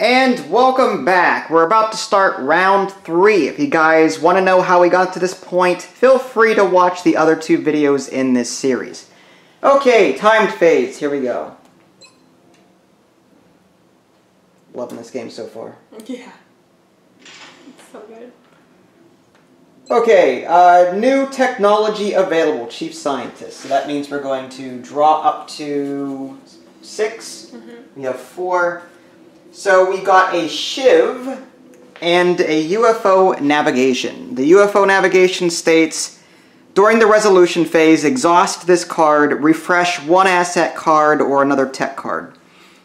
And welcome back. We're about to start round 3. If you guys want to know how we got to this point, feel free to watch the other 2 videos in this series. Okay, timed phase. Here we go. Loving this game so far. Yeah. It's so good. Okay, new technology available, Chief Scientist. So that means we're going to draw up to 6. We have 4. So we got a Shiv and a UFO navigation. The UFO navigation states, during the resolution phase, exhaust this card, refresh one asset card or another tech card.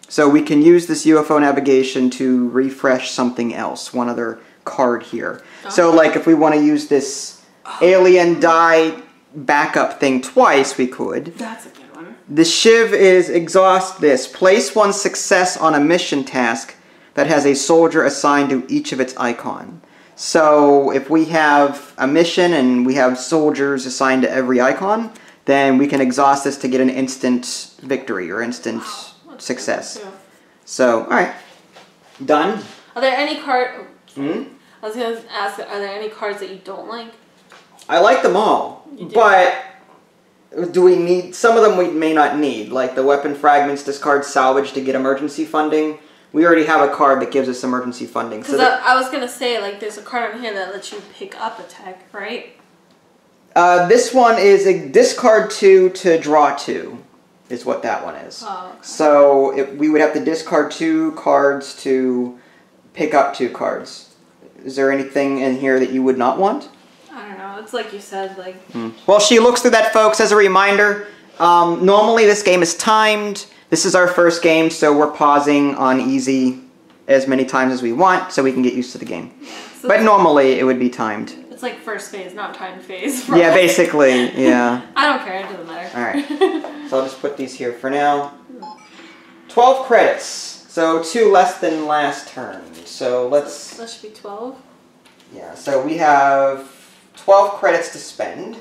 So we can use this UFO navigation to refresh something else, one other card here. So like if we want to use this alien die backup thing twice, we could. That's a good one. The Shiv is exhaust this. Place one success on a mission task that has a soldier assigned to each of its icon. So if we have a mission and we have soldiers assigned to every icon, then we can exhaust this to get an instant victory or instant success. So, alright. Done? Are there any cards... I was going to ask, are there any cards that you don't like? I like them all, but do we need... Some of them we may not need, like the weapon fragments, discard salvage to get emergency funding. We already have a card that gives us emergency funding. Because I was going to say, like, there's a card on here that lets you pick up a tech, right? This one is a discard 2 to draw 2, is what that one is. Oh, okay. So we would have to discard 2 cards to pick up 2 cards. Is there anything in here that you would not want? I don't know. It's like you said, like... Well, she looks through that, folks. As a reminder, normally this game is timed. This is our first game, so we're pausing on easy as many times as we want so we can get used to the game. Yeah, so but normally it would be timed. It's like first phase, not timed phase. Yeah, basically, yeah. I don't care. It doesn't matter. Alright. So I'll just put these here for now. 12 credits. So 2 less than last turn. So let's... That should be 12? Yeah, so we have 12 credits to spend.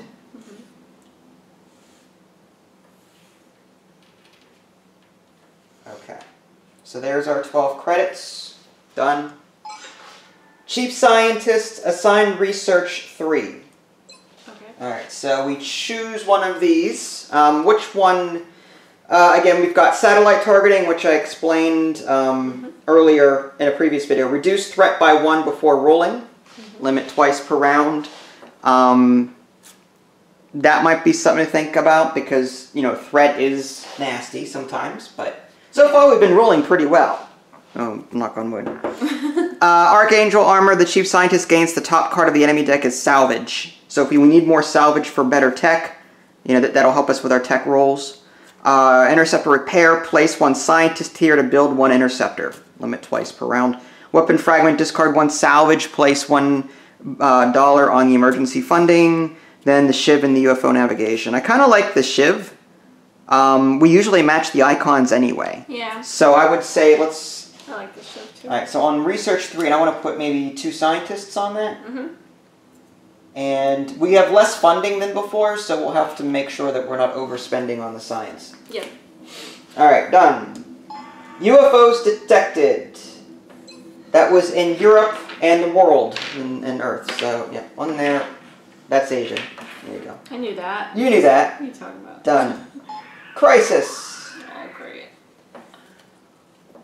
Okay. So there's our 12 credits. Done. Chief Scientist, assigned research 3. Okay. Alright, so we choose one of these. Which one... again, we've got satellite targeting, which I explained earlier in a previous video. Reduce threat by 1 before rolling. Limit twice per round. That might be something to think about because, you know, threat is nasty sometimes, but so far we've been rolling pretty well. Oh, knock on wood. Archangel Armor, the Chief Scientist gains the top card of the enemy deck as salvage. So if we need more salvage for better tech, you know, that'll help us with our tech rolls. Interceptor Repair, place 1 Scientist here to build 1 Interceptor. Limit twice per round. Weapon Fragment, discard 1 Salvage, place $1 on the emergency funding. Then the Shiv and the UFO navigation. I kind of like the Shiv. We usually match the icons anyway. Yeah. So I would say let's... I like the Shiv too. Alright, so on Research 3, and I want to put maybe 2 Scientists on that. And we have less funding than before, so we'll have to make sure that we're not overspending on the science. Yep. Alright, done. UFOs detected. That was in Europe and the world, in Earth. So, yeah, on there. That's Asia. There you go. I knew that. You knew that. What are you talking about? Done. Crisis. Oh, great.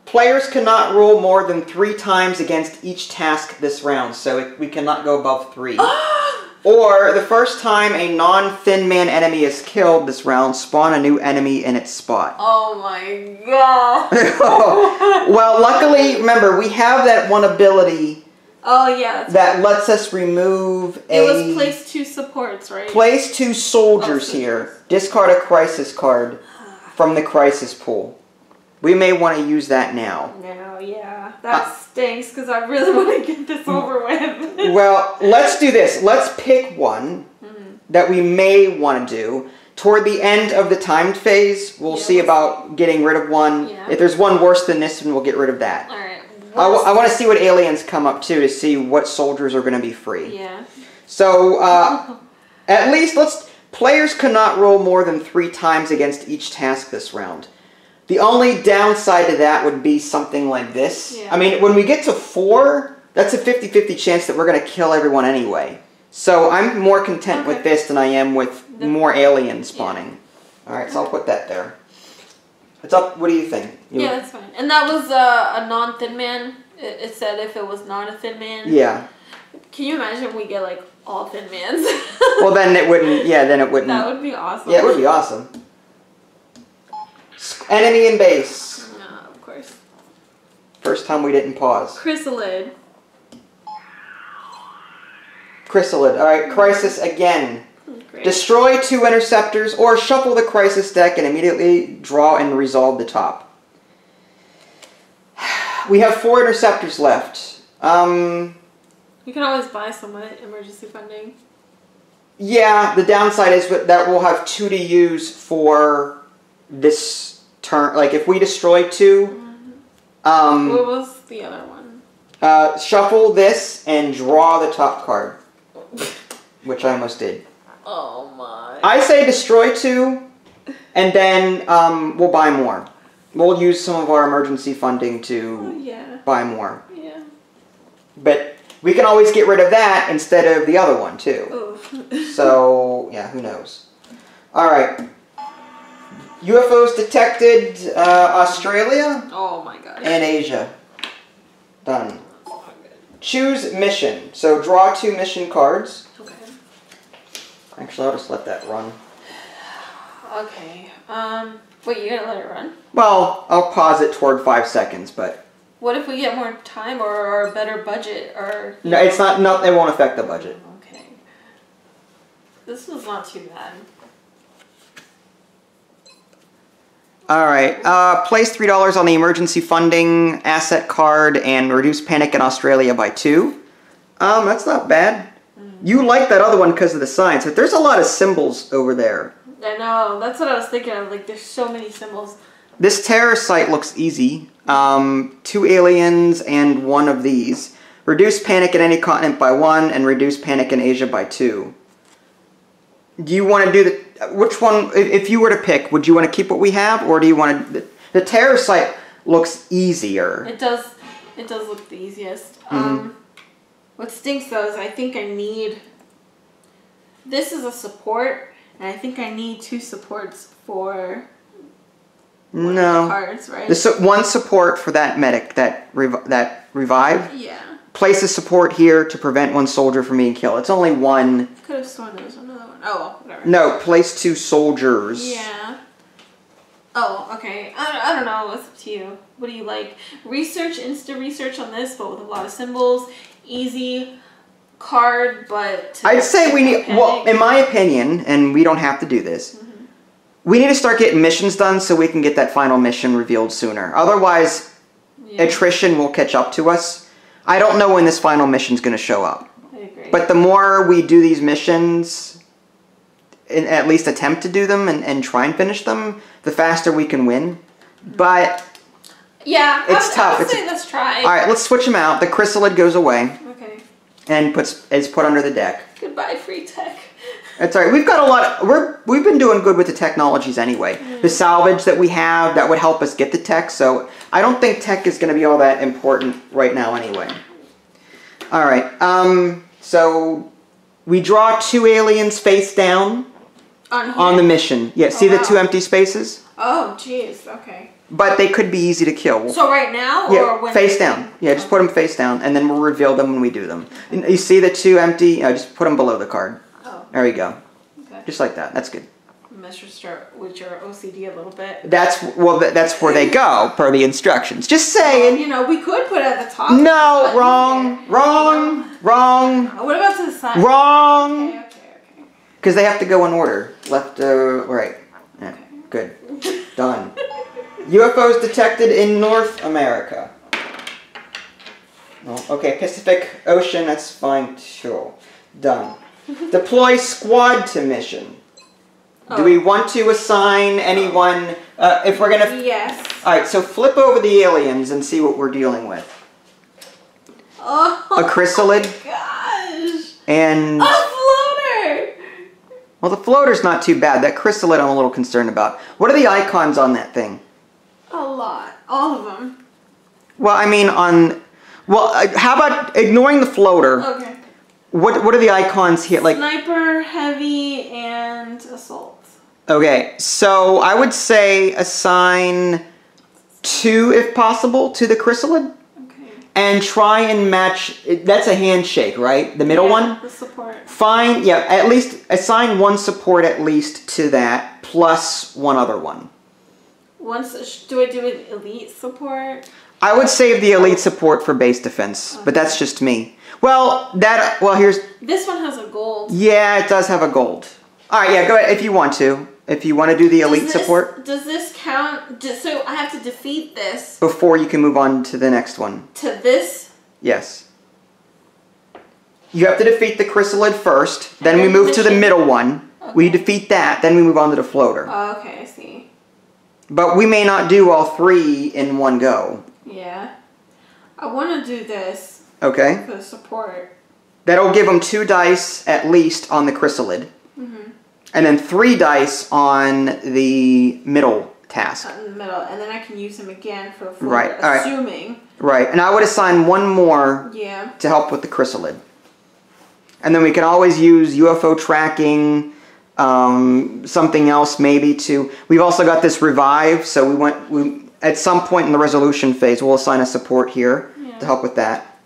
Players cannot roll more than 3 times against each task this round, so we cannot go above 3. Or, the first time a non-Thin Man enemy is killed this round, spawn a new enemy in its spot. Oh my god. Well, luckily, remember, we have that one ability that lets us remove It was place 2 supports, right? Place 2 soldiers here. Discard a crisis card from the crisis pool. We may want to use that now. No, yeah. That stinks because I really want to get this over with. Well, let's do this. Let's pick one that we may want to do. Toward the end of the timed phase, we'll see about getting rid of one. Yeah. If there's one worse than this one, we'll get rid of that. All right. I want to see what aliens come up to see what soldiers are going to be free. Yeah. So, at least players cannot roll more than 3 times against each task this round. The only downside to that would be something like this. Yeah. I mean, when we get to 4, that's a 50-50 chance that we're going to kill everyone anyway. So I'm more content with this than I am with more aliens spawning. Yeah. Alright, so I'll put that there. It's up. What do you think? Yeah, that's fine. And that was a non-thin man. It said if it was not a thin man. Yeah. Can you imagine if we get like all thin mans? Well, then it wouldn't. Yeah, then it wouldn't. That would be awesome. Yeah, it would be awesome. Enemy in base. No, of course. First time we didn't pause. Chrysalid. Chrysalid. Alright, Crisis again. Great. Destroy 2 interceptors or shuffle the Crisis deck and immediately draw and resolve the top. We have 4 interceptors left. You can always buy some emergency funding. Yeah, the downside is that we'll have 2 to use for this turn. Like if we destroy 2. What was the other one? Shuffle this and draw the top card. Which I almost did. Oh my. I say destroy 2, and then we'll buy more. We'll use some of our emergency funding to buy more. Yeah. But we can always get rid of that instead of the other one, too. So, yeah, who knows. Alright. UFOs detected Australia. Oh my god. And Asia. Done. Choose mission. So draw 2 mission cards. Okay. Actually, I'll just let that run. Okay. Wait, you're gonna let it run? Well, I'll pause it toward 5 seconds, but... What if we get more time or a better budget or... No, it's not, it won't affect the budget. Okay. This was not too bad. Alright, place $3 on the emergency funding asset card and reduce panic in Australia by 2. That's not bad. You like that other one because of the signs, but there's a lot of symbols over there. I know, that's what I was thinking of, like there's so many symbols. This terror site looks easy. 2 aliens and 1 of these. Reduce panic in any continent by 1 and reduce panic in Asia by 2. Do you want to do the... Which one, if you were to pick, would you want to keep what we have, or do you want to... The terror site looks easier. It does look the easiest. What stinks though is I think I need... This is a support, and I think I need 2 supports for... No. Cards, right? One support for that medic, that revive. Yeah. Place a support here to prevent 1 soldier from being killed. It's only 1. I could have sworn there was another one. Oh, whatever. No, place 2 soldiers. Yeah. Oh, okay. I don't know. It's up to you. What do you like? Research, insta research on this, but with a lot of symbols. Easy card, but... I'd say we need... Well, in my opinion, and we don't have to do this, we need to start getting missions done so we can get that final mission revealed sooner. Otherwise, attrition will catch up to us. I don't know when this final mission's going to show up. I agree. But the more we do these missions, and at least attempt to do them and try and finish them, the faster we can win. But yeah, it's tough. I would say let's try. All right, let's switch them out. The chrysalid goes away. Okay. And is put under the deck. Goodbye, free tech. That's all right. We've got a lot. We've been doing good with the technologies anyway. The salvage that we have that would help us get the tech. So I don't think tech is going to be all that important right now anyway. All right. So we draw 2 aliens face down on the mission. Yeah. See the 2 empty spaces? Oh, jeez. Okay. But they could be easy to kill. So right now, or when face down. Yeah, just put them face down, and then we'll reveal them when we do them. You see the 2 empty? Just put them below the card. Oh. There you go. Okay. Just like that. That's good. Let's just start with your OCD a little bit. That's where they go per the instructions. Just saying. You know, we could put it at the top. No, wrong. What about to the side? Wrong. Okay. Because they have to go in order. Left, right. Yeah, good. Done. UFOs detected in North America. Oh, okay, Pacific Ocean, that's fine too. Done. Deploy squad to mission. Do we want to assign anyone, if we're going to... Yes. Alright, so flip over the aliens and see what we're dealing with. Oh, a chrysalid. Gosh. And... A floater! Well, the floater's not too bad. That chrysalid I'm a little concerned about. What are the icons on that thing? A lot. All of them. Well, I mean how about ignoring the floater? Okay. What are the icons here? Like sniper, heavy, and assault. Okay, so I would say assign 2 if possible to the chrysalid. Okay. And try and match, that's a handshake, right? The middle one? The support. Fine, yeah, at least assign 1 support at least to that, plus 1 other one. Do I do an elite support? I would save the elite support for base defense, but that's just me. Well, here's... This one has a gold. Yeah, it does have a gold. Alright, yeah, go ahead if you want to. If you want to do the elite support. Does this count? So I have to defeat this. Before you can move on to the next one. To this? Yes. You have to defeat the chrysalid first, then we move to the middle one. Okay. We defeat that, then we move on to the floater. Oh, okay, I see. But we may not do all 3 in one go. Yeah. I want to do this. Okay. For the support. That'll give them 2 dice at least on the chrysalid. And then 3 dice on the middle task. In the middle, and then I can use them again for the floor, right. assuming. Right, and I would assign 1 more to help with the chrysalid. And then we can always use UFO tracking, something else maybe to... We've also got this revive, so at some point in the resolution phase, we'll assign a support here to help with that.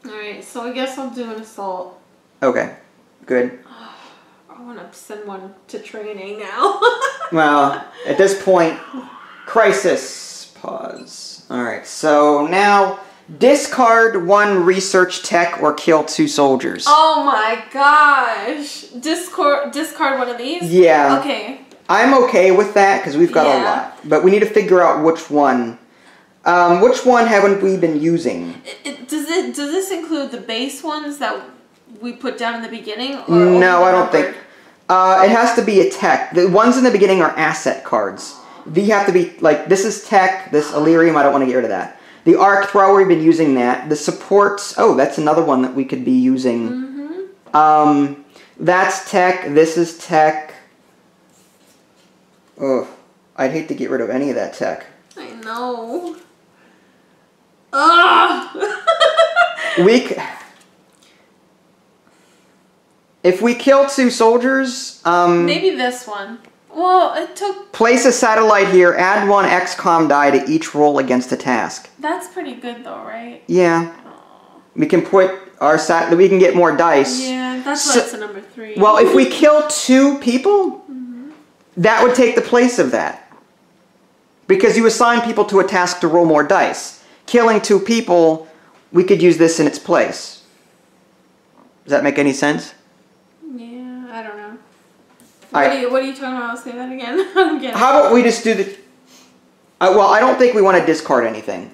Alright, so I guess I'll do an assault. Okay, good. I want to send one to training now. Well, at this point, crisis. Pause. Alright, so now discard 1 research tech or kill 2 soldiers. Oh my gosh. Discard one of these? Yeah. Okay. I'm okay with that because we've got a lot. But we need to figure out which one. Which one haven't we been using? Does this include the base ones that we put down in the beginning? Or no, I don't think. It has to be a tech. The ones in the beginning are asset cards. They have to be, like, this is tech, this Illyrium, I don't want to get rid of that. The arc thrower, we've been using that. The supports, that's another one that we could be using. That's tech, this is tech. Ugh, I'd hate to get rid of any of that tech. I know. Ugh! If we kill 2 soldiers, maybe this one. Well, it took... Place a satellite here, add 1 XCOM die to each roll against a task. That's pretty good though, right? Yeah. Aww. We can put our we can get more dice. Yeah, that's why it's a number 3. Well, if we kill 2 people, that would take the place of that. Because you assign people to a task to roll more dice. Killing 2 people, we could use this in its place. Does that make any sense? Yeah, I don't know. What are you talking about? Say that again. I don't get it. How about we just do the... well, I don't think we want to discard anything.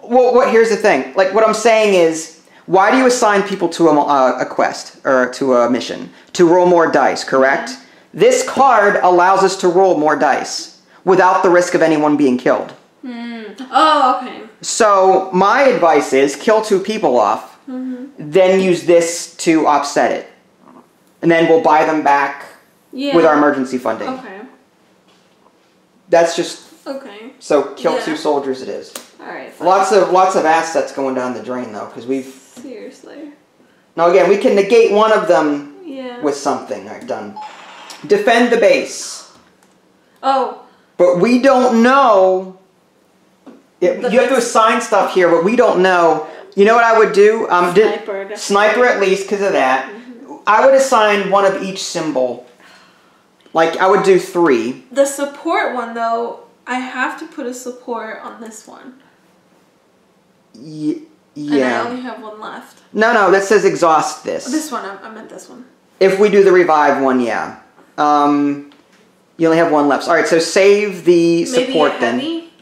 Well, here's the thing. Like, what I'm saying is, why do you assign people to a quest, or to a mission? To roll more dice, correct? Yeah. This card allows us to roll more dice, without the risk of anyone being killed. Oh, okay. So, my advice is, kill 2 people off, then use this to offset it. And then we'll buy them back with our emergency funding. Okay. That's just... Okay. So, kill 2 soldiers it is. Alright. Lots of assets going down the drain, though, because we've... Seriously. Now, again, we can negate one of them Yeah. with something. Alright, done. Defend the base. Oh. But we don't know... you have to assign stuff here, but we don't know. You know what I would do? Sniper at least, because of that. I would assign one of each symbol. Like, I would do 3. The support one, though, I have to put a support on this one. Yeah. And I only have 1 left. No, that says exhaust this. This one, I meant this one. If we do the revive one, yeah. You only have 1 left. Alright, so save the support then. Maybe a heavy?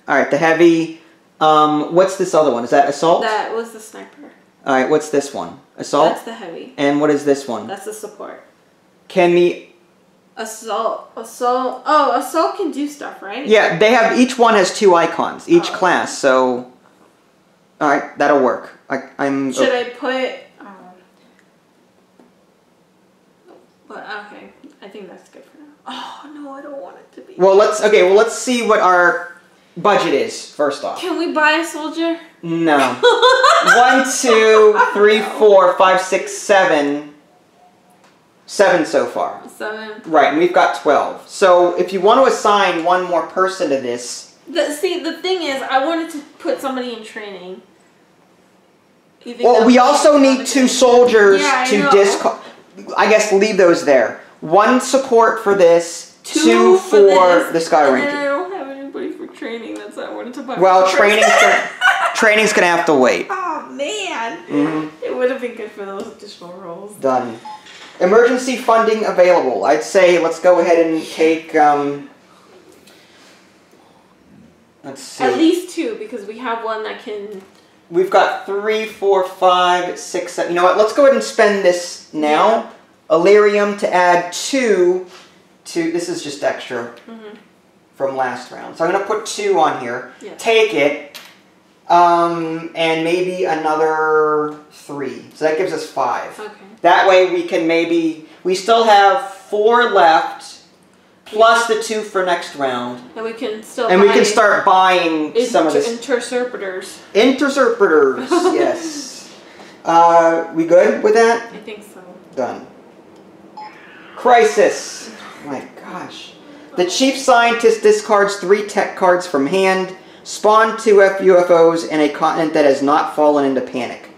Alright, the heavy. What's this other one? Is that assault? That was the sniper. Alright, what's this one? Assault? That's the heavy. And what is this one? That's the support. Can the... Assault. Oh, assault can do stuff, right? Yeah, they have... Each one has 2 icons. Each class, so... Alright, that'll work. Should I put... But, okay. I think that's good for now. Oh, no, I don't want it to be... Well, let's see what our... budget is, first off. Can we buy a soldier? No. 1, 2, 3, 4, 5, 6, 7. 7 so far. 7. Right, and we've got 12. So if you want to assign one more person to this... The thing is, I wanted to put somebody in training. Well, we also need 2 soldiers to discard. I guess leave those there. 1 support for this, 2 for the Sky Ranger. And I don't have anybody for training. That's why I wanted to buy. Well, training's gonna have to wait. Oh man, It would have been good for those additional roles. Done. Emergency funding available. I'd say let's go ahead and take. Let's see. At least 2, because we have one that can. We've got 3, 4, 5, 6, 7. You know what? Let's go ahead and spend this now. Yeah. Illyrium to add 2 to. This is just extra from last round. So I'm going to put 2 on here. Yeah. Take it. And maybe another 3. So that gives us 5. Okay. That way we can maybe. We still have 4 left. Plus the 2 for next round. And we can still we can start buying some of this. Interceptors. Interceptors, yes. We good with that? I think so. Done. Crisis. Oh my gosh. The chief scientist discards 3 tech cards from hand. Spawn 2 UFOs in a continent that has not fallen into panic.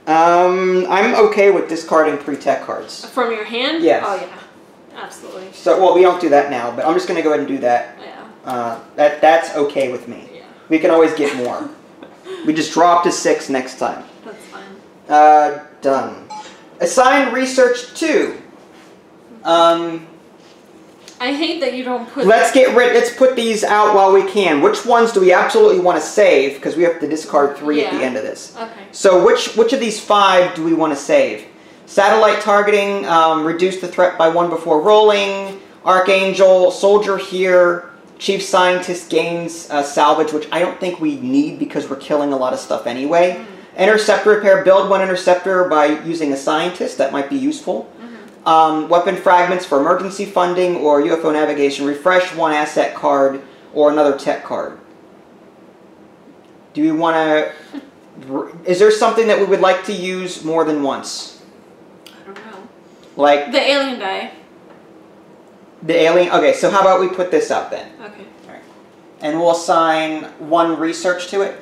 I'm okay with discarding 3 tech cards. From your hand? Yes. Oh yeah. Absolutely. So, well, we don't do that now, but I'm just going to go ahead and do that. Yeah. That's okay with me. Yeah. We can always get more. We just drop to 6 next time. That's fine. Done. Assign research 2. I hate that you don't put. Let's put these out while we can. Which ones do we absolutely want to save? Because we have to discard 3 at the end of this. Okay. So which of these 5 do we want to save? Satellite targeting, reduce the threat by 1 before rolling. Archangel, soldier here. Chief scientist gains salvage, which I don't think we need because we're killing a lot of stuff anyway. Interceptor repair, build 1 interceptor by using a scientist. That might be useful. Weapon fragments for emergency funding or UFO navigation. Refresh 1 asset card or another tech card. Do we want to... Is there something that we would like to use more than once? I don't know. Like... The alien die. The alien... Okay, so how about we put this up then? Okay. All right. And we'll assign 1 research to it.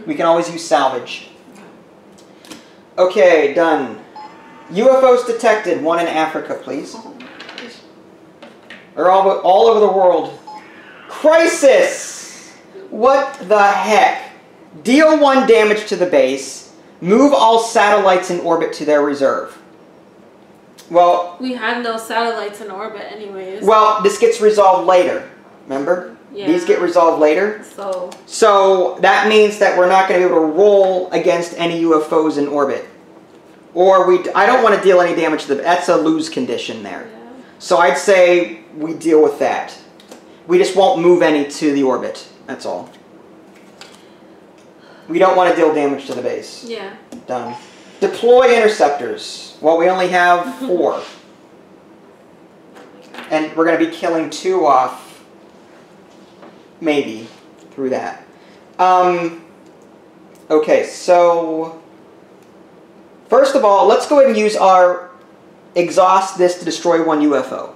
We can always use salvage. Okay, done. UFOs detected. 1 in Africa, please. Or all over the world. Crisis! What the heck? Deal 1 damage to the base. Move all satellites in orbit to their reserve. Well... We had no satellites in orbit anyways. Well, this gets resolved later. Remember? Yeah. These get resolved later. So that means that we're not going to be able to roll against any UFOs in orbit. Or I don't want to deal any damage to that's a lose condition there. Yeah. So I'd say we deal with that. We just won't move any to the orbit. That's all. We don't want to deal damage to the base. Yeah. Done. Deploy interceptors. Well, we only have 4. And we're going to be killing 2 off. Maybe. Through that. Okay, so... First of all, let's go ahead and use our exhaust this to destroy 1 UFO.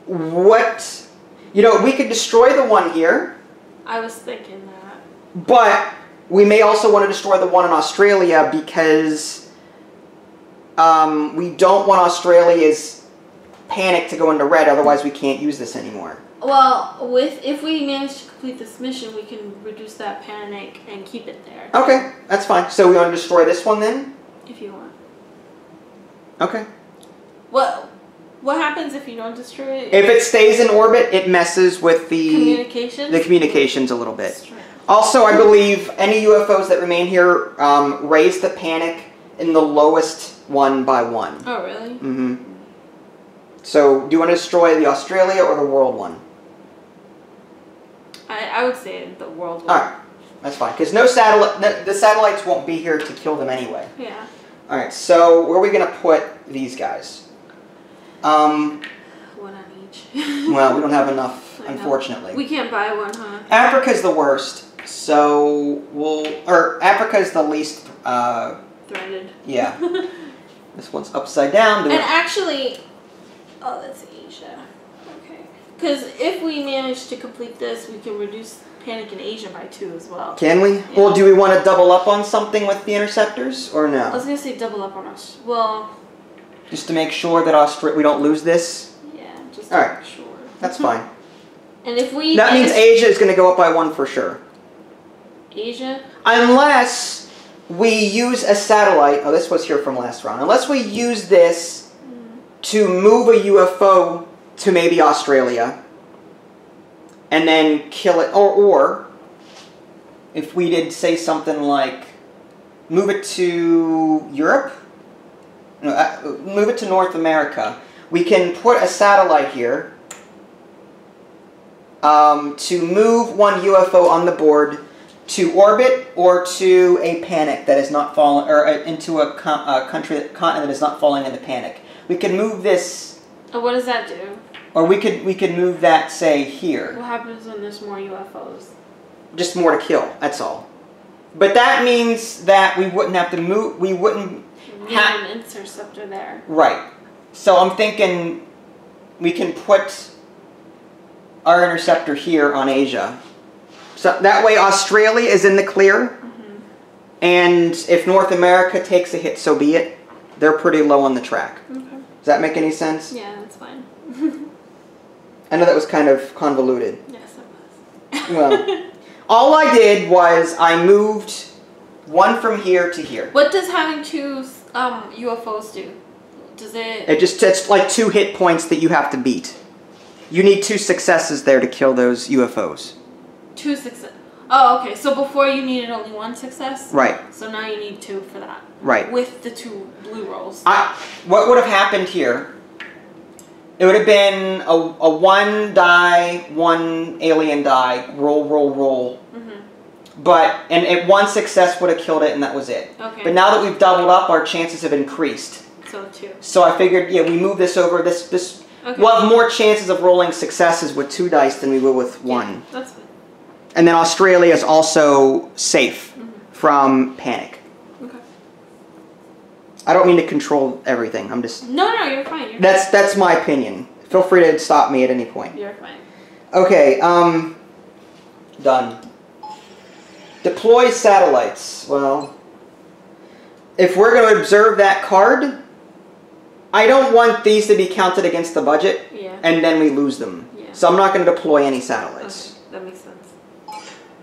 We could destroy the one here. I was thinking that. But we may also want to destroy the one in Australia because we don't want Australia's panic to go into red, otherwise we can't use this anymore. Well, if we manage to complete this mission, we can reduce that panic and keep it there. Okay, that's fine. So we want to destroy this one then? If you want. Okay. What happens if you don't destroy it? If it stays in orbit, it messes with the communications a little bit. Also, I believe any UFOs that remain here raise the panic in the lowest 1 by 1. Oh, really? Mm-hmm. So, do you want to destroy the Australia or the world one? I would say the world one. Alright, that's fine. Because the satellites won't be here to kill them anyway. Yeah. Alright, so where are we going to put these guys? 1 on each. Well, we don't have enough. unfortunately. We can't buy one, huh? Africa's the worst, so Africa's the least... threaded. Yeah. This one's upside down. And actually... Oh, that's Asia. Okay. Because if we manage to complete this, we can reduce panic in Asia by 2 as well. Can we? Yeah. Well, do we want to double up on something with the interceptors, or no? I was going to say double up on us. Well... Just to make sure that we don't lose this? Yeah, just to make sure. That's fine. And if we... That means Asia is going to go up by 1 for sure. Asia? Unless we use a satellite... Oh, this was here from last round. Unless we use this to move a UFO to maybe Australia and then kill it. Or if we did say something like move it to Europe... No, move it to North America. We can put a satellite here to move one UFO on the board to orbit or to a panic that is not falling, or into a continent that is not falling into panic. We can move this. Oh, what does that do? Or we could move that, say, here. What happens when there's more UFOs? Just more to kill. That's all. But that means that we wouldn't have to move. We wouldn't. An interceptor there. Right. So I'm thinking we can put our interceptor here on Asia. So that way Australia is in the clear. And if North America takes a hit, so be it. They're pretty low on the track. Okay. Does that make any sense? Yeah, that's fine. I know that was kind of convoluted. Yes, it was. Well, all I did was I moved one from here to here. What does having 2 UFOs do? Does it... It's like 2 hit points that you have to beat. You need 2 successes there to kill those UFOs. 2 success. Oh, okay. So before you needed only 1 success? Right. So now you need 2 for that. Right. With the 2 blue rolls. What would have happened here? It would have been a 1 die, 1 alien die, roll. And 1 success would have killed it, and that was it. Okay. But now that we've doubled up, our chances have increased. So 2. So I figured, yeah, we move this over. This okay. We'll have more chances of rolling successes with 2 dice than we will with 1. Yeah, that's fine. And then Australia is also safe from panic. Okay. I don't mean to control everything. I'm just... No, you're fine. That's my opinion. Feel free to stop me at any point. You're fine. Okay, done. Deploy satellites. Well, if we're going to observe that card, I don't want these to be counted against the budget, and then we lose them. Yeah. So I'm not going to deploy any satellites. Okay, that makes sense.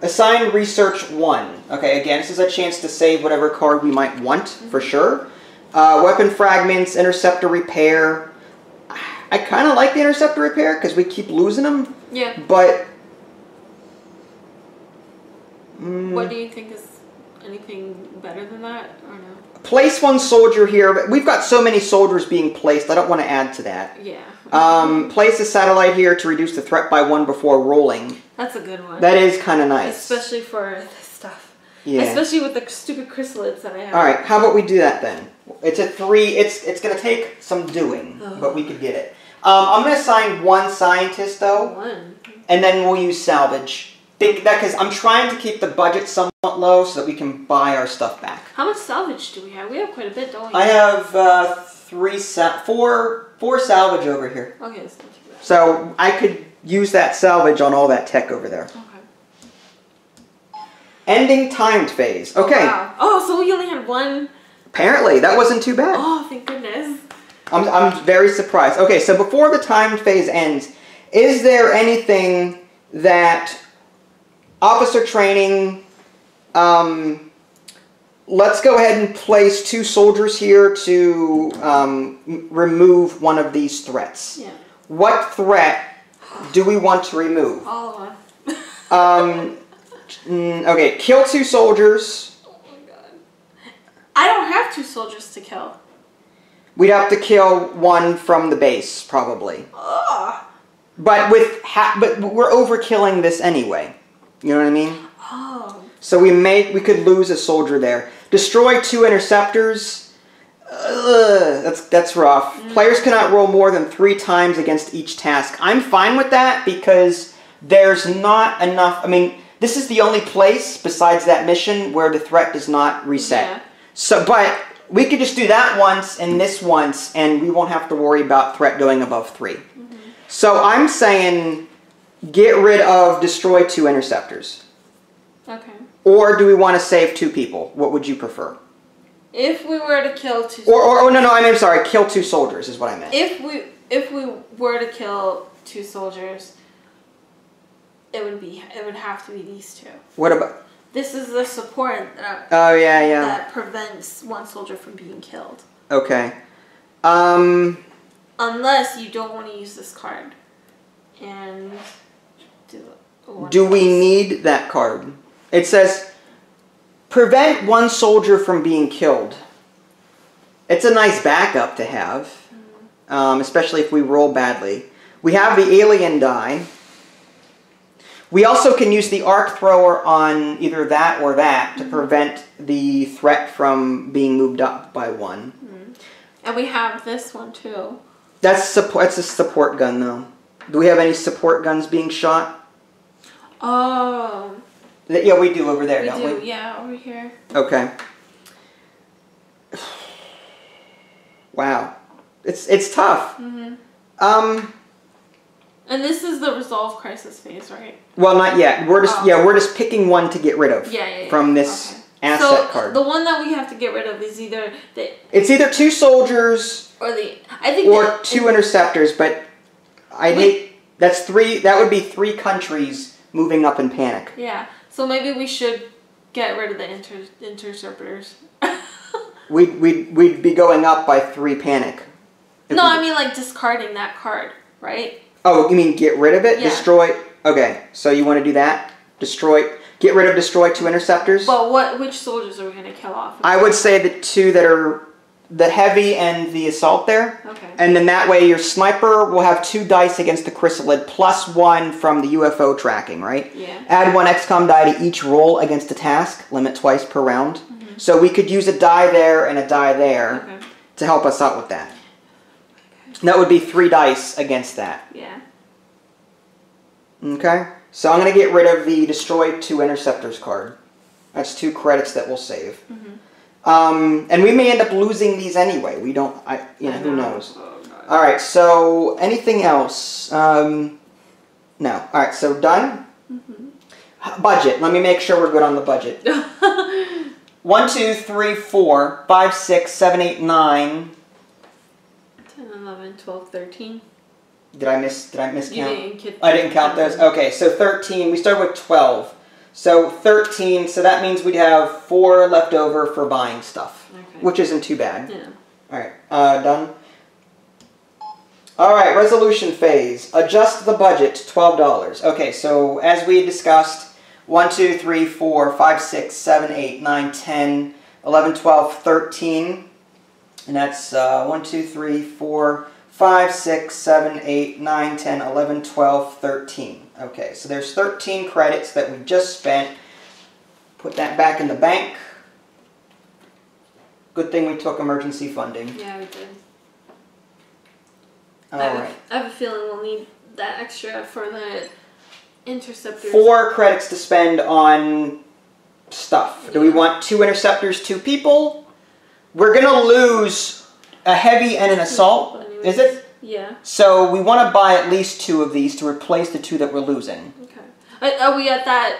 Assign research 1. Okay, again, this is a chance to save whatever card we might want, for sure. Weapon fragments, interceptor repair. I kind of like the interceptor repair because we keep losing them. Yeah. But... what do you think is anything better than that, or no? Place 1 soldier here, but we've got so many soldiers being placed, I don't want to add to that. Yeah. Place a satellite here to reduce the threat by 1 before rolling. That's a good one. That is kind of nice. Especially for this stuff. Yeah. Especially with the stupid chrysalids that I have. Alright, how about we do that then? It's a 3, it's going to take some doing, but we could get it. I'm going to assign 1 scientist though. 1. And then we'll use salvage. Because I'm trying to keep the budget somewhat low so that we can buy our stuff back. How much salvage do we have? We have quite a bit, don't we? I have 4 salvage over here. Okay, that's not too bad. So I could use that salvage on all that tech over there. Okay. Ending timed phase. Okay. Wow. Oh, so we only had 1. Apparently, that wasn't too bad. Oh, thank goodness. I'm very surprised. Okay, so before the timed phase ends, is there anything that officer training, let's go ahead and place 2 soldiers here to remove one of these threats. Yeah. What threat do we want to remove? All of them. Okay, kill 2 soldiers. Oh my god. I don't have 2 soldiers to kill. We'd have to kill 1 from the base, probably. Ugh. But but we're overkilling this anyway. You know what I mean? Oh. So we could lose a soldier there. Destroy 2 interceptors. That's rough. Players cannot roll more than 3 times against each task. I'm fine with that because there's not enough. I mean, this is the only place besides that mission where the threat does not reset. Yeah. So, but we could just do that once and this once, and we won't have to worry about threat going above 3. So I'm saying get rid of destroy 2 interceptors. Okay. Or do we want to save 2 people? What would you prefer? If we were to kill 2 no, I'm sorry, kill 2 soldiers is what I meant. If we were to kill 2 soldiers, it would have to be these 2. What about? This is the support that that prevents 1 soldier from being killed. Okay. Unless you don't want to use this card. And do we need that card? It says prevent 1 soldier from being killed. It's a nice backup to have, especially if we roll badly. We have the alien die. We also can use the arc thrower on either that or that to prevent the threat from being moved up by 1. And we have this one too. That's a support gun though. Do we have any support guns being shot? Oh. Yeah, we do over there, don't we? Yeah, over here. Okay. Wow. It's tough. And this is the resolve crisis phase, right? Well, not yet. We're just picking one to get rid of from this asset card. The one that we have to get rid of is either it's either 2 soldiers or 2 interceptors, but I hate that's 3. That would be 3 countries moving up in panic. Yeah. So maybe we should get rid of the interceptors. We'd be going up by 3 panic. No, I mean like discarding that card, right? Oh, you mean get rid of it? Yeah. Destroy? Okay, so you want to do that? Get rid of destroy 2 interceptors? But which soldiers are we going to kill off? I would say the 2 that are the heavy and the assault there. Okay. And then that way your sniper will have 2 dice against the chrysalid plus 1 from the UFO tracking, right? Yeah. Add 1 XCOM die to each roll against a task, limit twice per round. So we could use a die there and a die there to help us out with that. That would be 3 dice against that. Yeah. Okay. So I'm going to get rid of the destroy 2 interceptors card. That's 2 credits that we'll save. And we may end up losing these anyway. We don't. Who knows? Oh, all right. So anything else? No. All right. So done. Budget. Let me make sure we're good on the budget. 1, 2, 3, 4, 5, 6, 7, 8, 9. 10, 11, 12, 13. Did I miscount? I didn't count those. Okay, so 13. We started with 12. So 13, so that means we'd have 4 left over for buying stuff, which isn't too bad. Yeah. All right, done. All right, resolution phase. Adjust the budget to $12. Okay, so as we discussed, 1, 2, 3, 4, 5, 6, 7, 8, 9, 10, 11, 12, 13. And that's 1, 2, 3, 4, 5, 6, 7, 8, 9, 10, 11, 12, 13. Okay, so there's 13 credits that we just spent. Put that back in the bank. Good thing we took emergency funding. Yeah, we did. Alright. I have a feeling we'll need that extra for the interceptors. 4 credits to spend on stuff. Do we want 2 interceptors, 2 people? We're going to lose a heavy and an assault. Is it? Yeah. So we want to buy at least 2 of these to replace the 2 that we're losing. Okay. Are we at that?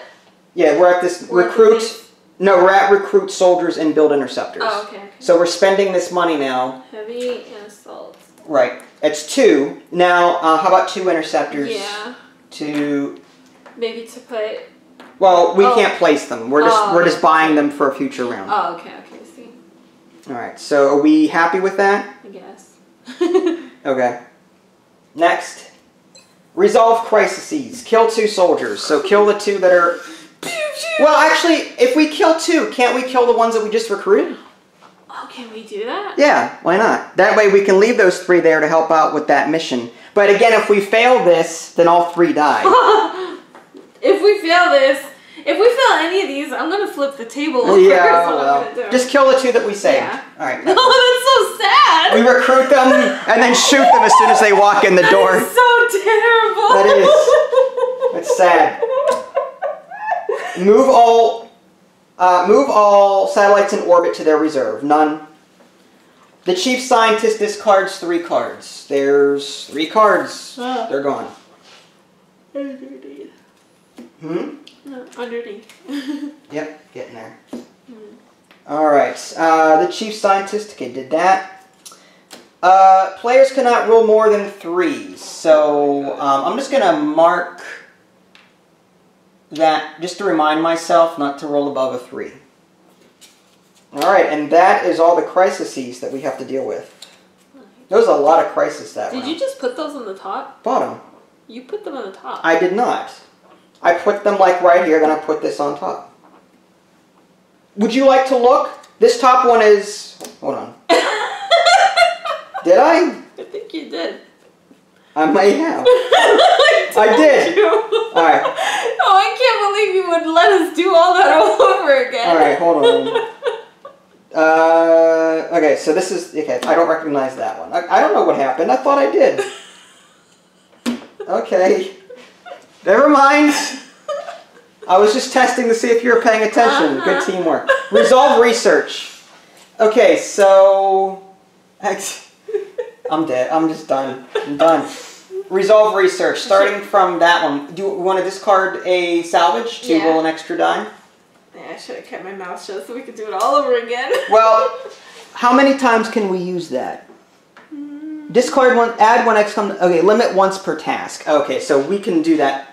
Yeah, we're at this recruit. No, we're at recruit soldiers and build interceptors. Oh, okay. So we're spending this money now. Heavy and assault. Right. It's 2. Now, how about 2 interceptors? Yeah. Maybe to put. Well, we can't place them. We're just buying them for a future round. Oh, okay. Okay. I see. All right. So are we happy with that? I guess. Okay. Next. Resolve crises. Kill 2 soldiers. So kill the 2 that are... Well, actually, if we kill 2, can't we kill the ones that we just recruited? Oh, can we do that? Yeah, why not? That way we can leave those 3 there to help out with that mission. But again, if we fail this, then all 3 die. If we fail any of these, I'm gonna flip the table over. Yeah, What well, I'm gonna do. just kill the 2 that we saved. Yeah. All right. No, that's so sad. We recruit them and then shoot them as soon as they walk in the door. That is so terrible. That is. It's sad. Move all satellites in orbit to their reserve. None. The chief scientist discards 3 cards. There's 3 cards. They're gone. Underneath. No, underneath. Yep, getting there. Alright, the chief scientist, okay, did that. Players cannot roll more than 3, so I'm just going to mark that just to remind myself not to roll above a 3. Alright, and that is all the crises that we have to deal with. There was a lot of crises that round. Did you just put those on the top? Bottom. You put them on the top. I did not. I put them like right here, then I put this on top. Would you like to look? This top one is... Hold on. Did I? I think you did. I may have. I did. Alright. Oh, I can't believe you would let us do all that all over again. Alright, hold on. Okay, so this is... Okay, I don't recognize that one. I don't know what happened. I thought I did. Okay. Never mind. I was just testing to see if you were paying attention. Good teamwork. Resolve research. Okay, so... I'm dead. I'm just done. I'm done. Resolve research. Starting from that one. Do you want to discard a salvage to roll an extra die? Yeah, I should have kept my mouth shut so we could do it all over again. Well, how many times can we use that? Discard one, add one X. Okay, limit once per task. Okay, so we can do that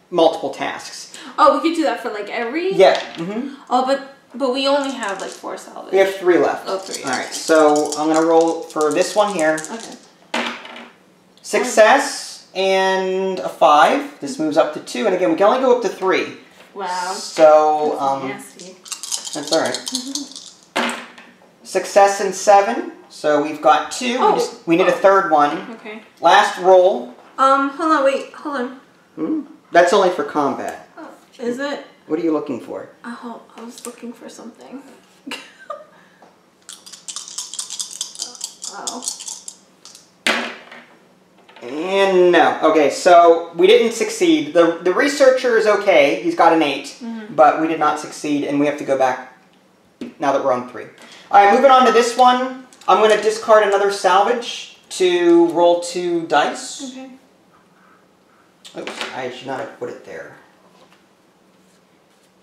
multiple tasks. Oh, we could do that for like every? Yeah. Oh, but we only have like 4 salvage. We have 3 left. Oh, 3. All right, so I'm gonna roll for this one here. Okay. Success and a 5. This moves up to 2, and again we can only go up to 3. Wow. So nasty. that's all right. Success and 7. So we've got 2. Oh. We need a 3rd one. Okay. Last roll. Hold on, wait, hold on. That's only for combat. Oh, is it? What are you looking for? Oh, I was looking for something. Oh. And no. Okay, so we didn't succeed. The researcher is okay. He's got an 8. But we did not succeed, and we have to go back now that we're on 3. All right, moving on to this one. I'm going to discard another salvage to roll 2 dice. Okay. Oops, I should not have put it there.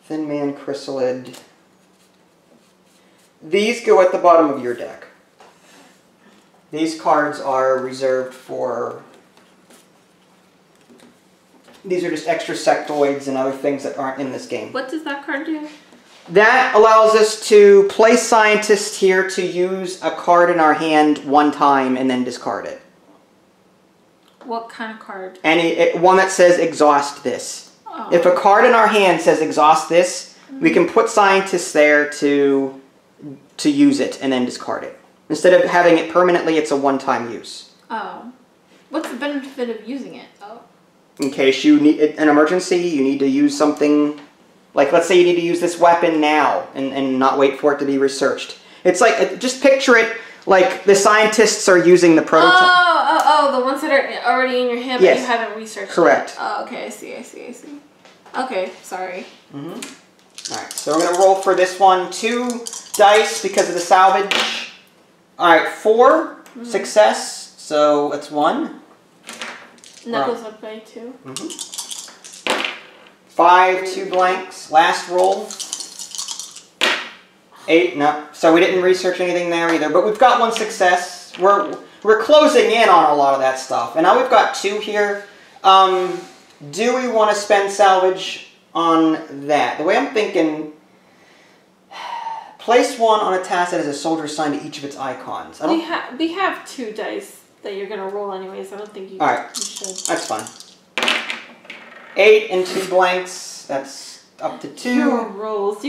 Thin Man, Chrysalid. These go at the bottom of your deck. These cards are reserved for... These are just extra sectoids and other things that aren't in this game. What does that card do? That allows us to place scientists here to use a card in our hand 1 time and then discard it. What kind of card? One that says exhaust this. Oh. If a card in our hand says exhaust this, we can put scientists there to use it and then discard it. Instead of having it permanently, it's a 1-time use. Oh. What's the benefit of using it? Oh. In case you need an emergency, you need to use something... Like, let's say you need to use this weapon now and not wait for it to be researched. It's like, just picture it like the scientists are using the prototype. Oh, the ones that are already in your hand, but you haven't researched. Correct. Yet. Oh, okay, I see. Okay, sorry. Alright, so we're going to roll for this one 2 dice because of the salvage. Alright, 4 success, so that's 1. And that goes up by 2. 5, 2 blanks. Last roll. 8, no. So we didn't research anything there either, but we've got 1 success. We're closing in on a lot of that stuff. And now we've got 2 here. Do we want to spend salvage on that? The way I'm thinking, place 1 on a task that has a soldier assigned to each of its icons. We have 2 dice that you're going to roll anyways. I don't think you, you should. That's fine. 8 and 2 blanks. That's up to 2. Your rolls.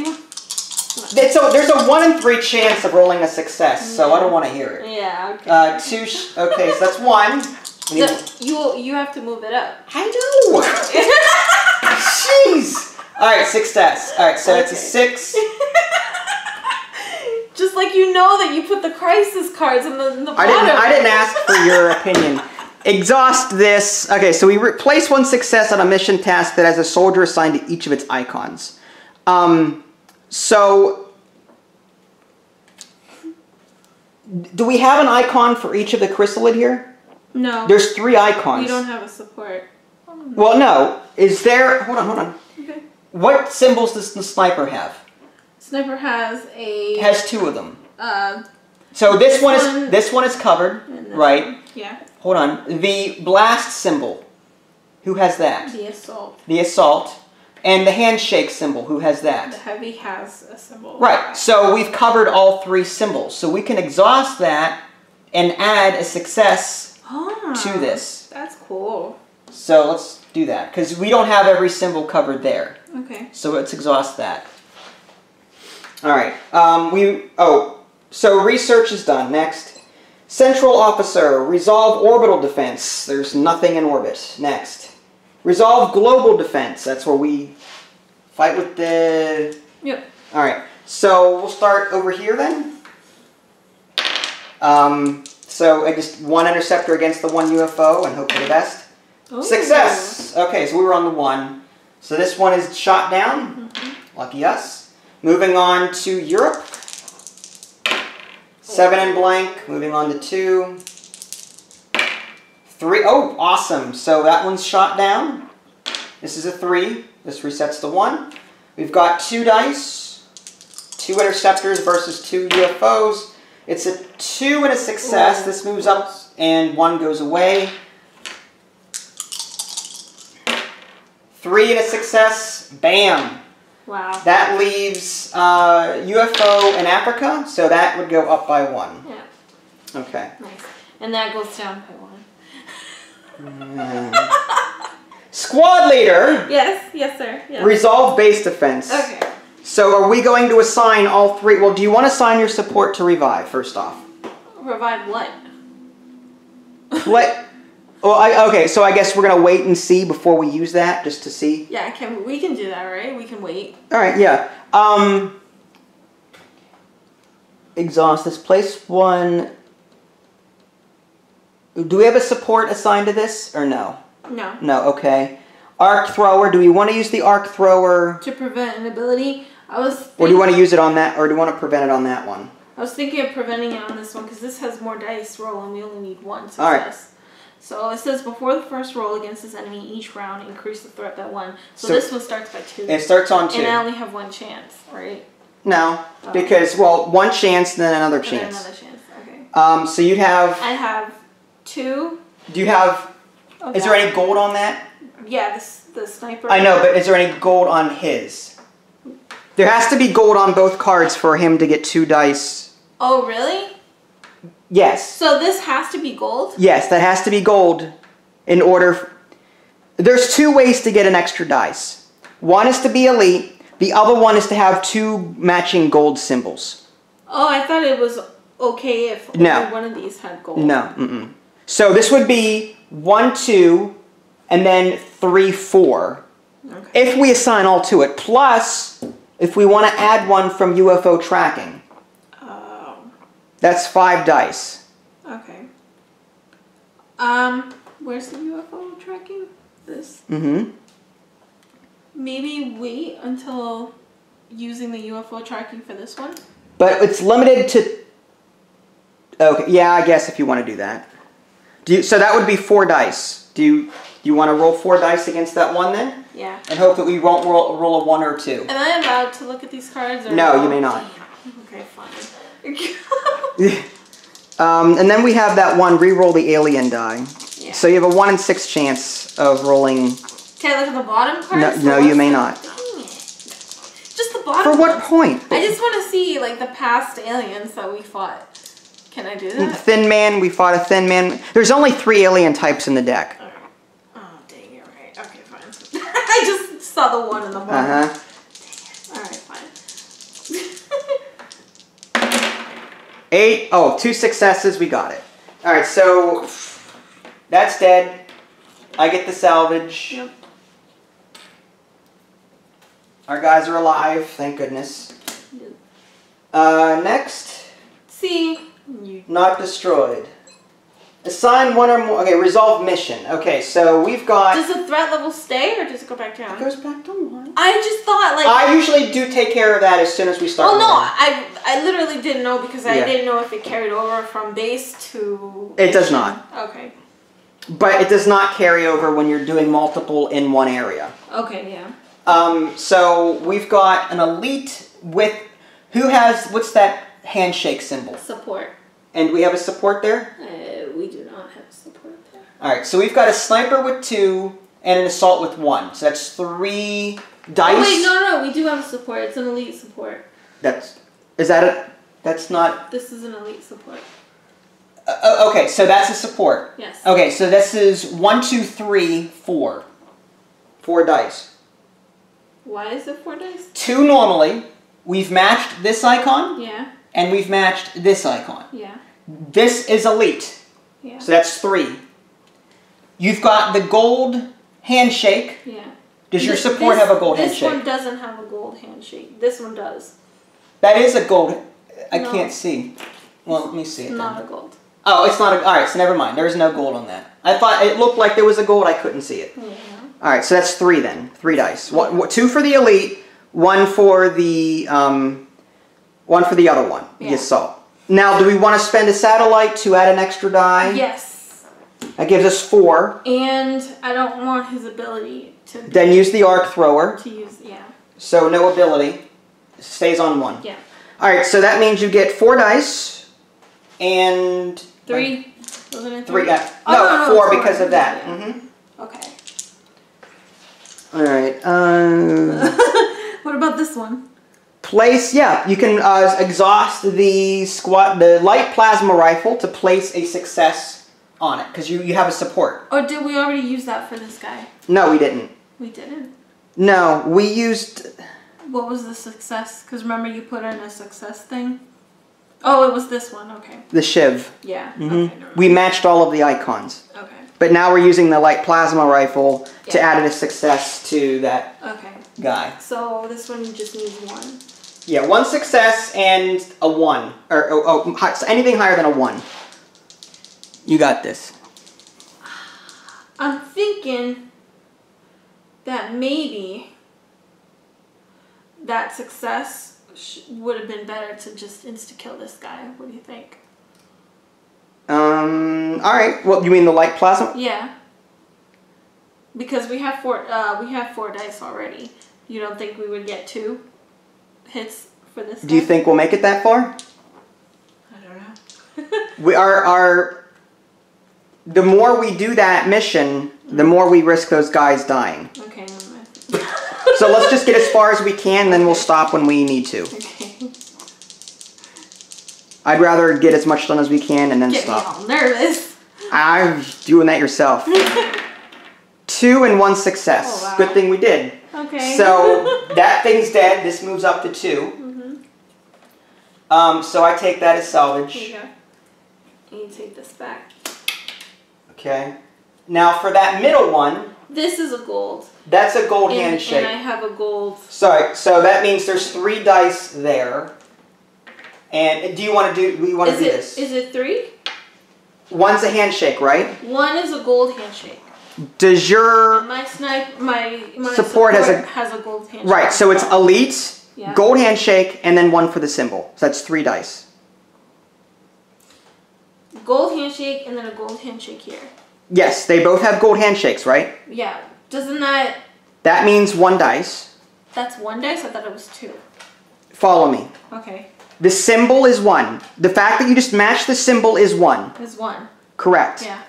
There's a 1 in 3 chance of rolling a success, so I don't want to hear it. Yeah. Okay. 2. Okay, so that's 1. You have to move it up. I know. Jeez. All right, success. All right, so it's a 6. Just like you know that you put the crisis cards in the bottom. I didn't ask for your opinion. Exhaust this. Okay, so we replace one success on a mission task that has a soldier assigned to each of its icons. So, do we have an icon for each of the chrysalid here? No. There's 3 icons. We don't have a support. Well, no. Is there... Hold on. Okay. What symbols does the sniper have? Sniper has a... Has 2 of them. So this one is covered, right? One. Yeah. Hold on. The blast symbol. Who has that? The assault. The assault. And the handshake symbol. Who has that? The heavy has a symbol. Right. So we've covered all 3 symbols. So we can exhaust that and add a success to this. That's cool. So let's do that. Because we don't have every symbol covered there. Okay. So let's exhaust that. Alright. So research is done. Next. Central Officer. Resolve orbital defense. There's nothing in orbit. Next. Resolve global defense. That's where we fight with the... Yep. Alright. So we'll start over here then. So I just 1 interceptor against the 1 UFO and hope for the best. Ooh. Success! Okay, so we were on the 1. So this one is shot down. Lucky us. Moving on to Europe. 7 in blank. Moving on to 2. 3. Oh, awesome. So that one's shot down. This is a 3. This resets to 1. We've got 2 dice. 2 interceptors versus 2 UFOs. It's a 2 and a success. Ooh. This moves up and 1 goes away. 3 and a success. Bam. Wow. That leaves UFO in Africa, so that would go up by 1. Yeah. Okay. Nice. And that goes down by 1. Squad leader. Yes, sir. Yes. Resolve base defense. Okay. So are we going to assign all 3? Well, do you want to assign your support to revive first off? Revive what? What? Well, okay. So I guess we're gonna wait and see before we use that, just to see. Yeah, we can do that, right? We can wait. All right. Yeah. Exhaust this. Place 1. Do we have a support assigned to this or no? No. No. Okay. Arc thrower. Do we want to use the arc thrower to prevent an ability? Or do you want to use it on that, or do you want to prevent it on that one? I was thinking of preventing it on this one because this has more dice roll and we only need 1 success. All right. So it says before the first roll against this enemy each round, increase the threat by 1. So this one starts by 2. It starts on 2. And I only have 1 chance, right? No, because, well, 1 chance, then another chance. Then another chance, okay. So you'd have... I have 2. Do you have... Is there any gold on that? Yeah, the sniper. I know, but is there any gold on his? There has to be gold on both cards for him to get 2 dice. Oh, really? Yes. So this has to be gold? Yes, that has to be gold in order... There's 2 ways to get an extra dice. One is to be elite. The other one is to have 2 matching gold symbols. Oh, I thought it was okay if only one of these had gold. No. Mm-mm. So this would be 1, 2, and then 3, 4. Okay. If we assign all to it. Plus, if we want to add 1 from UFO tracking. Oh. That's 5 dice. Okay. Where's the UFO tracking? This? Mm-hmm. Maybe wait until using the UFO tracking for this one? But it's limited to... Okay, yeah, I guess if you want to do that. So that would be 4 dice. Do you want to roll 4 dice against that 1 then? Yeah. And hope that we won't roll a 1 or 2. Am I allowed to look at these cards? Or no, you may not. Okay, fine. And then we have that 1, re-roll the alien die. Yeah. So you have a 1 in 6 chance of rolling... Can I look at the bottom cards? No, you may not. Just the bottom For what point? I just want to see, like, the past aliens that we fought. Can I do that? Thin Man, we fought a Thin Man. There's only 3 alien types in the deck. Right. Oh, dang, you're right. Okay, fine. I just saw the 1 in the bottom. Uh-huh. Dang it. Alright, fine. 8. Oh, 2 successes. We got it. Alright, so... That's dead. I get the salvage. Yep. Our guys are alive, thank goodness. Next. C. Not destroyed. Assign one or more. Okay, resolve mission. Okay, so we've got. Does the threat level stay or does it go back down? It goes back to 1. I just thought like. I usually do take care of that as soon as we start. Well, no, I literally didn't know because I didn't know if it carried over from base to. It does not. Okay. But it does not carry over when you're doing multiple in one area. Okay, yeah. So we've got an elite with who has what's that handshake symbol? Support. And we have a support there? We do not have support there. Alright, so we've got a sniper with 2 and an assault with 1. So that's 3 dice. Oh wait, no, we do have a support. It's an elite support. That's not... This is an elite support. Okay, so that's a support. Yes. Okay, so this is 1, 2, 3, 4. 4 dice. Why is it 4 dice? 2 normally. We've matched this icon. Yeah. And we've matched this icon. Yeah. This is elite. Yeah. So that's 3. You've got the gold handshake. Yeah. Does your support have a gold handshake? This one doesn't have a gold handshake. This one does. That is a gold. I No. can't see. Well, let me see it. It's not a gold. Oh, it's not a... Alright, so never mind. There's no gold on that. I thought it looked like there was a gold. I couldn't see it. Yeah. Alright, so that's 3 then. 3 dice. 2 for the elite, 1 for the... 1 for the other one. Yeah. The assault. Now, do we want to spend a satellite to add an extra die? Yes. That gives us 4. And I don't want his ability to... Then use the arc thrower. To use, yeah. So no ability. Stays on 1. Yeah. Alright, so that means you get 4 dice. And... 3. Wasn't it 3. 3? No, 4 because of that. Yeah. Mm-hmm. Okay. Alright. What about this one? Place, yeah, you can exhaust the light plasma rifle to place a success on it, because you have a support. Or did we already use that for this guy? No, we didn't. We didn't. No, we used... What was the success? Because remember you put in a success thing? Oh, it was this one, okay. The shiv. Yeah. Mm-hmm. Okay, never mind. We matched all of the icons. Okay. But now we're using the light plasma rifle to Yeah. add a success to that Okay. guy. So this one just needs 1. Yeah, 1 success and a 1. Or so anything higher than a 1. You got this. I'm thinking that maybe that success would have been better to just insta-kill this guy. What do you think? Alright. Well, you mean the light plasma? Yeah. Because we have 4 dice already. You don't think we would get 2 hits for this guy? Do you think we'll make it that far? I don't know. We the more we do that mission, the more we risk those guys dying. Okay, never mind. So let's just get as far as we can, then we'll stop when we need to. Okay. I'd rather get as much done as we can and then stop. Get me all nervous. I'm doing that yourself. 2 and 1 success. Oh, wow. Good thing we did. Okay. So that thing's dead. This moves up to 2. Mm-hmm. So I take that as salvage. Here you go. And you take this back. Okay. Now for that middle one. This is a gold. That's a gold handshake. And I have a gold. Sorry. So that means there's 3 dice there. And do you want to do? We want to do this. Is it 3? 1's a handshake, right? 1 is a gold handshake. Does your And my support has a gold handshake. right? So it's elite, Yeah. gold handshake, and then 1 for the symbol. So that's 3 dice. Gold handshake and then a gold handshake here. Yes, they both have gold handshakes, right? Yeah. Doesn't that... That means 1 dice. That's 1 dice? I thought it was 2. Follow me. Okay. The symbol is 1. The fact that you just matched the symbol is 1. It's 1. Correct. Yeah.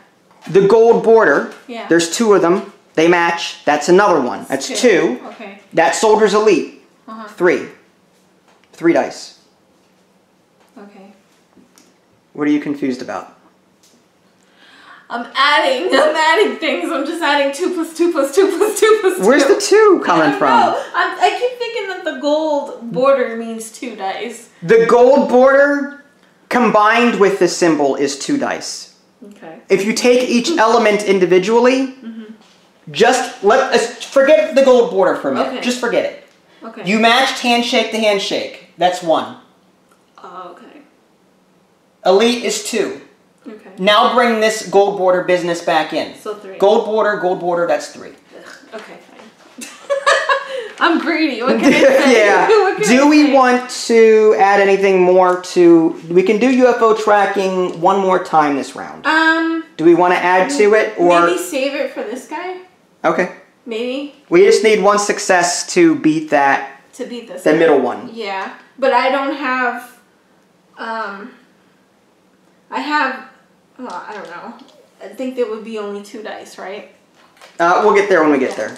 The gold border, Yeah. there's 2 of them. They match. That's another 1. That's 2. Okay. That soldier's elite. Uh-huh. 3. 3 dice. Okay. What are you confused about? I'm adding things. I'm just adding 2 plus 2 plus 2 plus 2 plus 2. Where's the 2 coming from? I keep thinking that the gold border means 2 dice. The gold border combined with the symbol is 2 dice. Okay. If you take each element individually, just forget the gold border for a minute. Okay. Just forget it. Okay. You matched handshake to handshake. That's 1. Oh, okay. Elite is 2. Okay. Now bring this gold border business back in. So 3. Gold border, that's 3. Okay, fine. I'm greedy. What can I say? Yeah. What can Do I we say? want to add anything more to... We can do UFO tracking one more time this round. Do we want to add to it? Or maybe save it for this guy? Okay. Maybe. We just need 1 success to beat that. To beat this The guy. middle one. Yeah. But I don't have... I have... Oh, I don't know. I think there would be only 2 dice, right? We'll get there when we get there.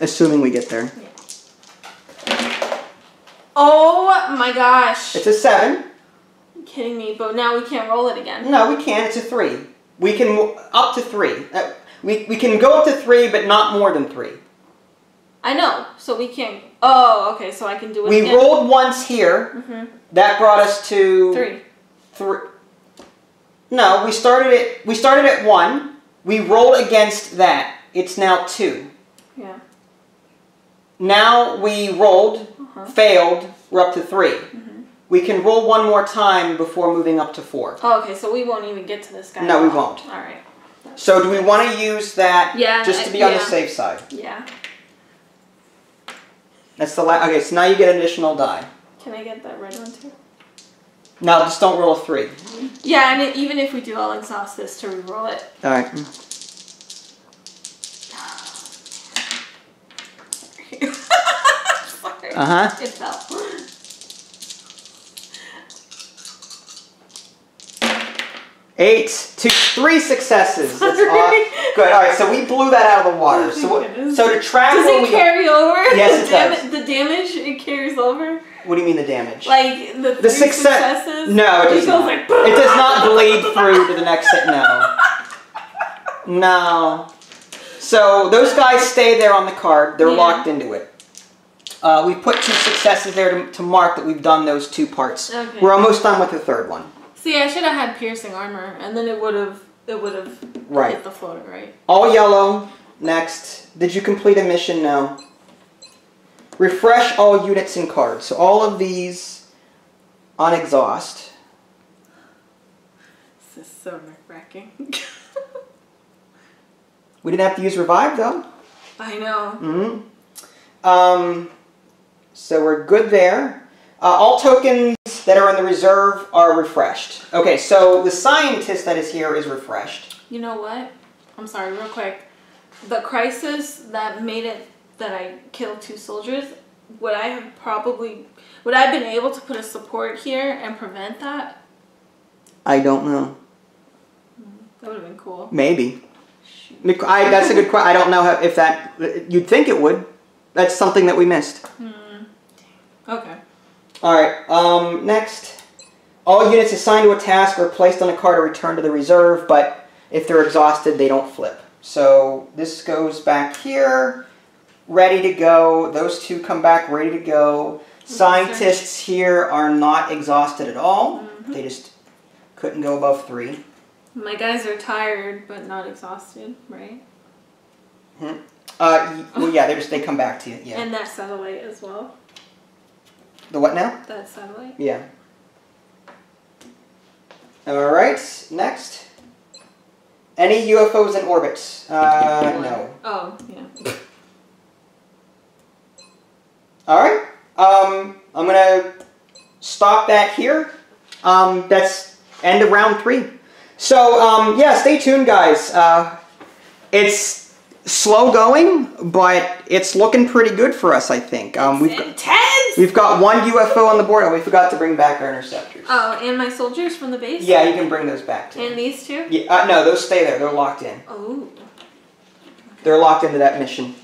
Assuming we get there. Yeah. Oh my gosh. It's a 7. You're kidding me, but now we can't roll it again. No, we can't. It's a 3. We can... Up to 3. We can go up to 3, but not more than 3. I know. So we can't... Oh, okay. So I can do it again. We rolled once here. Mm-hmm. That brought us to... 3. No, we started at 1. We rolled against that. It's now 2. Yeah. Now we rolled, failed, we're up to 3. Mm-hmm. We can roll 1 more time before moving up to 4. Oh, okay. So we won't even get to this guy. No, we won't. All right. So do we want to use that just to be on the yeah. safe side? Yeah. That's the last. Okay, so now you get an additional die. Can I get that red one too? No, just don't roll a 3. Yeah, and even if we do, I'll exhaust this to re-roll it. All right. Sorry. Uh-huh. It fell. 8 to 3 successes. That's Sorry. good. All right, so we blew that out of the water. Oh, So to track does what it carry over? Yes, it does. The damage, it carries over? What do you mean the damage? Like the 3 successes? No, it does goes not. like, It does not bleed through to the next set. No. No. So those guys stay there on the card. They're locked into it. We put 2 successes there to mark that we've done those 2 parts. Okay. We're almost done with the 3rd one. See, I should have had piercing armor, and then it would have Right. hit the floor, right? All yellow. Next. Did you complete a mission? No. Refresh all units and cards. So all of these on exhaust. This is so nerve-wracking. We didn't have to use revive though. I know. Mm-hmm. So we're good there. All tokens that are in the reserve are refreshed. Okay, so the scientist that is here is refreshed. You know what? I'm sorry, real quick. The crisis that made it that I killed 2 soldiers, would I have been able to put a support here and prevent that? I don't know. That would have been cool. Maybe. That's a good question. I don't know if that... You'd think it would. That's something that we missed. Okay. Alright, next. All units assigned to a task are placed on a card or returned to the reserve, but if they're exhausted, they don't flip. So this goes back here, ready to go. Those 2 come back, ready to go. Scientists here are not exhausted at all. They just couldn't go above 3. My guys are tired, but not exhausted, right? Well, yeah, they come back to you. Yeah. And that satellite as well. The what now? That satellite. Yeah. All right. Next. Any UFOs in orbit? No. Oh, yeah. All right. I'm gonna stop that here. That's end of round 3. So yeah, stay tuned, guys. It's slow going, but it's looking pretty good for us, I think. We've got 1 UFO on the board. Oh, we forgot to bring back our interceptors. Oh, and my soldiers from the base? Yeah, you can bring those back too. And these 2? Yeah, no, those stay there. They're locked in. Oh. They're locked into that mission.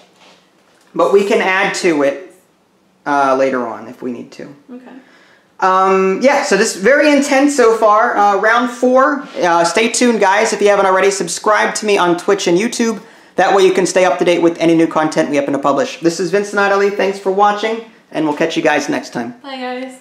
But we can add to it later on if we need to. Okay. Yeah, so this is very intense so far. Round 4. Stay tuned, guys. If you haven't already, subscribe to me on Twitch and YouTube. That way you can stay up to date with any new content we happen to publish. This is Vince Natalie. Thanks for watching, and we'll catch you guys next time. Bye, guys.